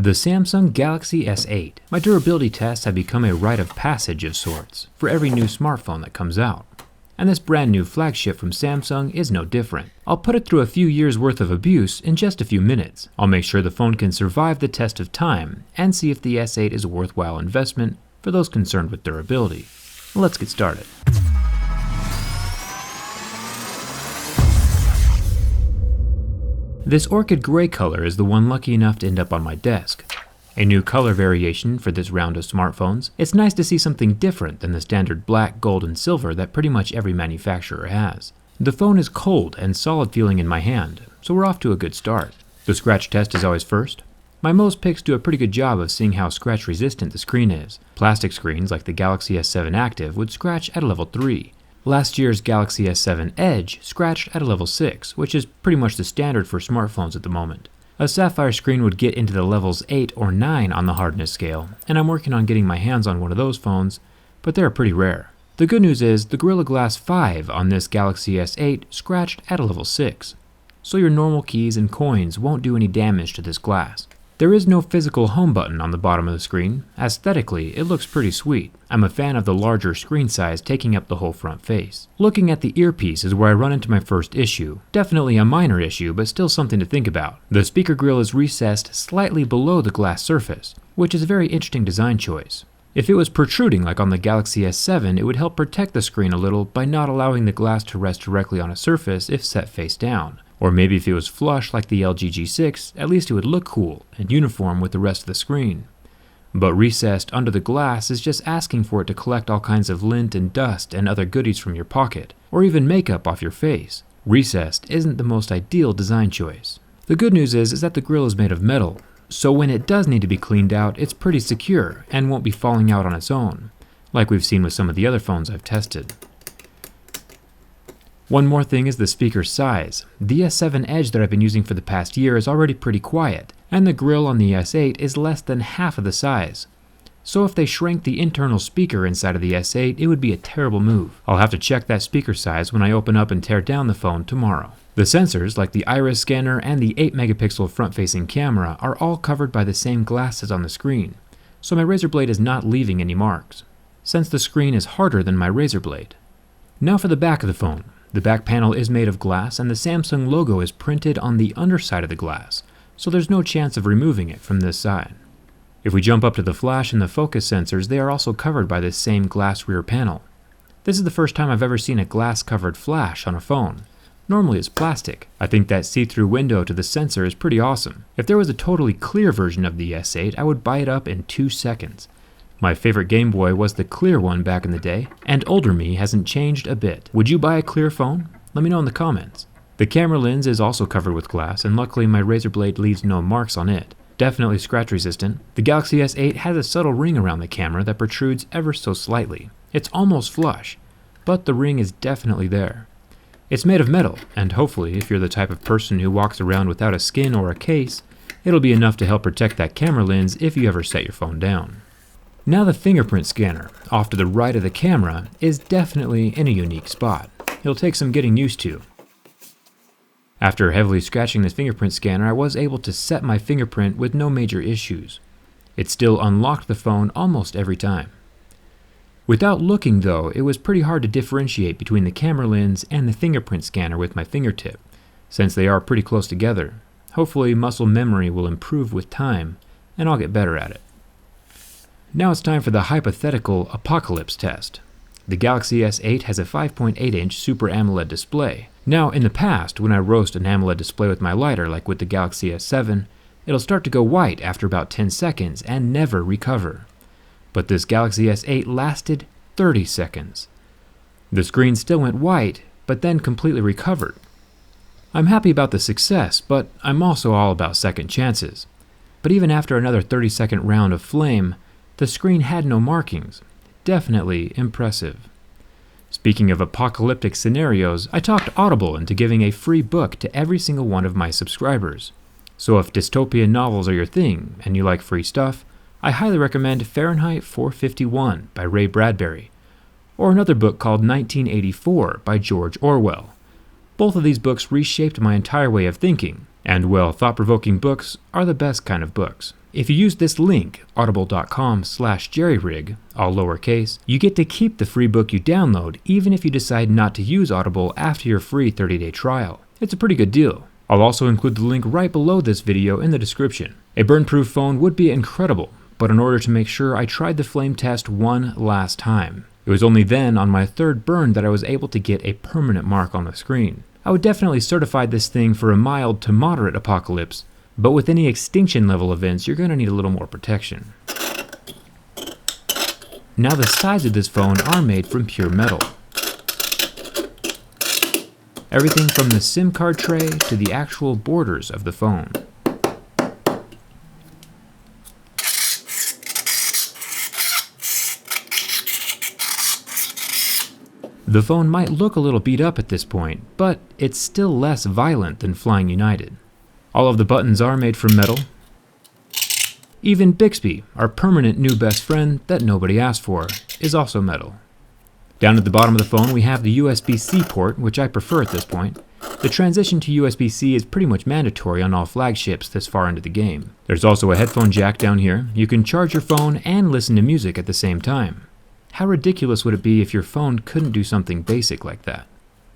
The Samsung Galaxy S8. My durability tests have become a rite of passage of sorts for every new smartphone that comes out. And this brand new flagship from Samsung is no different. I'll put it through a few years worth of abuse in just a few minutes. I'll make sure the phone can survive the test of time and see if the S8 is a worthwhile investment for those concerned with durability. Let's get started. This orchid gray color is the one lucky enough to end up on my desk. A new color variation for this round of smartphones. It's nice to see something different than the standard black, gold, and silver that pretty much every manufacturer has. The phone is cold and solid feeling in my hand, so we're off to a good start. The scratch test is always first. My Mo's picks do a pretty good job of seeing how scratch resistant the screen is. Plastic screens like the Galaxy S7 Active would scratch at a level 3. Last year's Galaxy S7 Edge scratched at a level 6, which is pretty much the standard for smartphones at the moment. A sapphire screen would get into the levels 8 or 9 on the hardness scale, and I'm working on getting my hands on one of those phones, but they're pretty rare. The good news is the Gorilla Glass 5 on this Galaxy S8 scratched at a level 6, so your normal keys and coins won't do any damage to this glass. There is no physical home button on the bottom of the screen. Aesthetically, it looks pretty sweet. I'm a fan of the larger screen size taking up the whole front face. Looking at the earpiece is where I run into my first issue. Definitely a minor issue, but still something to think about. The speaker grill is recessed slightly below the glass surface, which is a very interesting design choice. If it was protruding like on the Galaxy S7, it would help protect the screen a little by not allowing the glass to rest directly on a surface if set face down. Or maybe if it was flush like the LG G6, at least it would look cool and uniform with the rest of the screen. But recessed under the glass is just asking for it to collect all kinds of lint and dust and other goodies from your pocket, or even makeup off your face. Recessed isn't the most ideal design choice. The good news is that the grill is made of metal, so when it does need to be cleaned out, it's pretty secure and won't be falling out on its own, like we've seen with some of the other phones I've tested. One more thing is the speaker size. The S7 Edge that I've been using for the past year is already pretty quiet, and the grill on the S8 is less than half of the size. So if they shrank the internal speaker inside of the S8, it would be a terrible move. I'll have to check that speaker size when I open up and tear down the phone tomorrow. The sensors, like the iris scanner and the 8-megapixel front-facing camera, are all covered by the same glass as on the screen, so my razor blade is not leaving any marks, since the screen is harder than my razor blade. Now for the back of the phone. The back panel is made of glass and the Samsung logo is printed on the underside of the glass, so there's no chance of removing it from this side. If we jump up to the flash and the focus sensors, they are also covered by this same glass rear panel. This is the first time I've ever seen a glass-covered flash on a phone. Normally it's plastic. I think that see-through window to the sensor is pretty awesome. If there was a totally clear version of the S8, I would buy it up in 2 seconds. My favorite Game Boy was the clear one back in the day, and older me hasn't changed a bit. Would you buy a clear phone? Let me know in the comments. The camera lens is also covered with glass, and luckily my razor blade leaves no marks on it. Definitely scratch resistant. The Galaxy S8 has a subtle ring around the camera that protrudes ever so slightly. It's almost flush, but the ring is definitely there. It's made of metal, and hopefully if you're the type of person who walks around without a skin or a case, it'll be enough to help protect that camera lens if you ever set your phone down. Now the fingerprint scanner, off to the right of the camera, is definitely in a unique spot. It'll take some getting used to. After heavily scratching the fingerprint scanner, I was able to set my fingerprint with no major issues. It still unlocked the phone almost every time. Without looking though, it was pretty hard to differentiate between the camera lens and the fingerprint scanner with my fingertip, since they are pretty close together. Hopefully muscle memory will improve with time, and I'll get better at it. Now it's time for the hypothetical apocalypse test. The Galaxy S8 has a 5.8-inch Super AMOLED display. Now, in the past, when I roast an AMOLED display with my lighter, like with the Galaxy S7, it'll start to go white after about 10 seconds and never recover. But this Galaxy S8 lasted 30 seconds. The screen still went white, but then completely recovered. I'm happy about the success, but I'm also all about second chances. But even after another 30-second round of flame, the screen had no markings. Definitely impressive. Speaking of apocalyptic scenarios, I talked Audible into giving a free book to every single one of my subscribers. So if dystopian novels are your thing and you like free stuff, I highly recommend Fahrenheit 451 by Ray Bradbury, or another book called 1984 by George Orwell. Both of these books reshaped my entire way of thinking, And well, thought-provoking books are the best kind of books. If you use this link, audible.com/JerryRig, all lowercase, you get to keep the free book you download even if you decide not to use Audible after your free 30-day trial. It's a pretty good deal. I'll also include the link right below this video in the description. A burn-proof phone would be incredible, but in order to make sure, I tried the flame test one last time. It was only then, on my third burn, that I was able to get a permanent mark on the screen. I would definitely certify this thing for a mild to moderate apocalypse, but with any extinction level events, you're going to need a little more protection. Now the sides of this phone are made from pure metal. Everything from the SIM card tray to the actual borders of the phone. The phone might look a little beat up at this point, but it's still less violent than Flying United. All of the buttons are made from metal. Even Bixby, our permanent new best friend that nobody asked for, is also metal. Down at the bottom of the phone we have the USB-C port, which I prefer at this point. The transition to USB-C is pretty much mandatory on all flagships this far into the game. There's also a headphone jack down here. You can charge your phone and listen to music at the same time. How ridiculous would it be if your phone couldn't do something basic like that?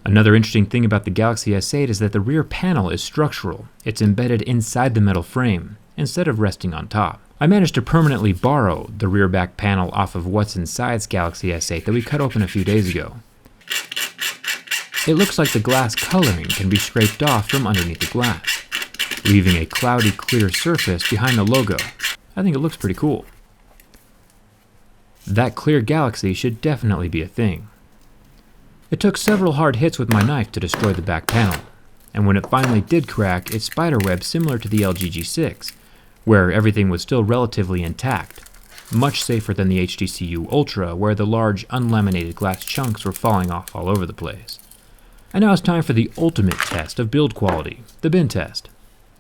Another interesting thing about the Galaxy S8 is that the rear panel is structural. It's embedded inside the metal frame, instead of resting on top. I managed to permanently borrow the rear back panel off of what's inside's Galaxy S8 that we cut open a few days ago. It looks like the glass coloring can be scraped off from underneath the glass, leaving a cloudy clear surface behind the logo. I think it looks pretty cool. That clear Galaxy should definitely be a thing. It took several hard hits with my knife to destroy the back panel, and when it finally did crack, it spiderwebbed similar to the LG G6, where everything was still relatively intact, much safer than the HTC Ultra, where the large unlaminated glass chunks were falling off all over the place. And now it's time for the ultimate test of build quality, the bin test.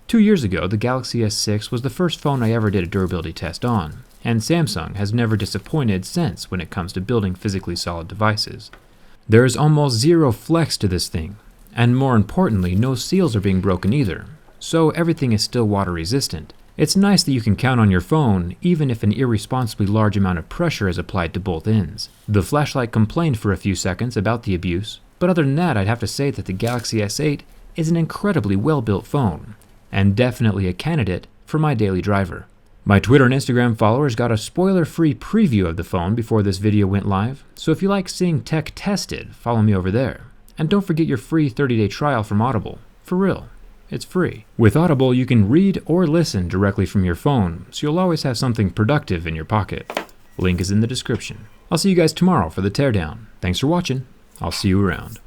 2 years ago, the Galaxy S6 was the first phone I ever did a durability test on, and Samsung has never disappointed since when it comes to building physically solid devices. There is almost zero flex to this thing, and more importantly, no seals are being broken either, so everything is still water resistant. It's nice that you can count on your phone, even if an irresponsibly large amount of pressure is applied to both ends. The flashlight complained for a few seconds about the abuse, but other than that, I'd have to say that the Galaxy S8 is an incredibly well-built phone, and definitely a candidate for my daily driver. My Twitter and Instagram followers got a spoiler-free preview of the phone before this video went live, so if you like seeing tech tested, follow me over there. And don't forget your free 30-day trial from Audible. For real, it's free. With Audible, you can read or listen directly from your phone, so you'll always have something productive in your pocket. Link is in the description. I'll see you guys tomorrow for the teardown. Thanks for watching. I'll see you around.